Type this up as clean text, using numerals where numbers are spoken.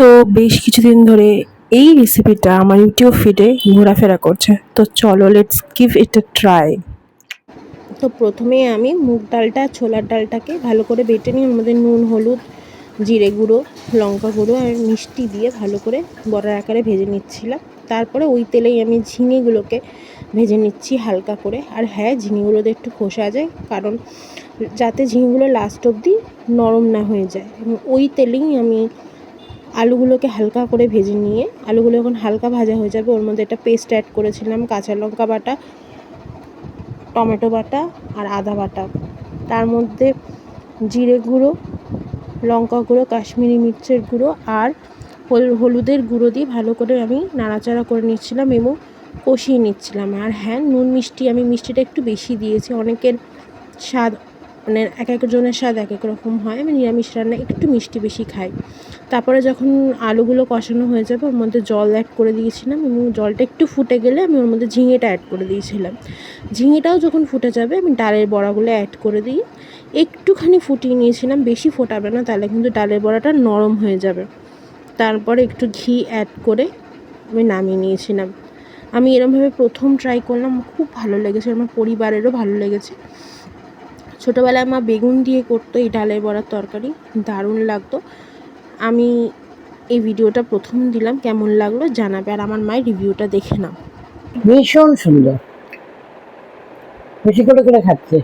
তো বেশ কিছুদিন ধরে এই রেসিপিটা আমার ইউটিউব ফিডে ঘোরাফেরা করছে, তো চলো let's give it a try. তো প্রথমে আমি মুগ ডালটা ছোলার ডালটাকে ভালো করে বেটে নিই, ওর মধ্যে নুন, হলুদ, জিরে গুঁড়ো, লঙ্কা গুঁড়ো আর মিষ্টি দিয়ে ভালো করে বড়ার আকারে ভেজে নিচ্ছিলাম। তারপরে ওই তেলেই আমি ঝিঙেগুলোকে ভেজে নিচ্ছি হালকা করে। আর হ্যাঁ, ঝিঙেগুলোতে একটু খোসা যায়, কারণ যাতে ঝিঙেগুলো লাস্ট অবধি নরম না হয়ে যায়। এবং ওই তেলেই আমি আলুগুলোকে হালকা করে ভেজে নিয়ে, আলুগুলো যখন হালকা ভাজা হয়ে যাবে ওর মধ্যে একটা পেস্ট অ্যাড করেছিলাম, কাঁচা লঙ্কা বাটা, টমেটো বাটা আর আদা বাটা। তার মধ্যে জিরে গুঁড়ো, লঙ্কা গুঁড়ো, কাশ্মীরি মির্চের গুঁড়ো আর হলুদের গুঁড়ো দিয়ে ভালো করে আমি নাড়াচাড়া করে নিচ্ছিলাম এবং কষিয়ে নিচ্ছিলাম। আর হ্যাঁ, নুন মিষ্টি আমি মিষ্টিটা একটু বেশি দিয়েছি। অনেকের স্বাদ মানে এক একজনের স্বাদ এক এক রকম হয়। আমি নিরামিষ রান্না একটু মিষ্টি বেশি খাই। তারপরে যখন আলুগুলো কষানো হয়ে যাবে ওর মধ্যে জল অ্যাড করে দিয়েছিলাম এবং জলটা একটু ফুটে গেলে আমি ওর মধ্যে ঝিঙেটা অ্যাড করে দিয়েছিলাম। ঝিঙেটাও যখন ফুটে যাবে আমি ডালের বড়াগুলো অ্যাড করে দিই, একটুখানি ফুটিয়ে নিয়েছিলাম, বেশি ফোটাবে না, তাহলে কিন্তু ডালের বড়াটা নরম হয়ে যাবে। তারপরে একটু ঘি অ্যাড করে আমি নামিয়ে নিয়েছিলাম। আমি এরমভাবে প্রথম ট্রাই করলাম, খুব ভালো লেগেছে, আমার পরিবারেরও ভালো লেগেছে। ছোটোবেলায় মা বেগুন দিয়ে করতো এই ডালের বড়ার তরকারি, দারুণ লাগতো। আমি এই ভিডিওটা প্রথম দিলাম, কেমন লাগলো জানাবে, আর আমার মায়ের রিভিউটা দেখে নাও। ভীষণ সুন্দর, বেশি করে খাচ্ছে।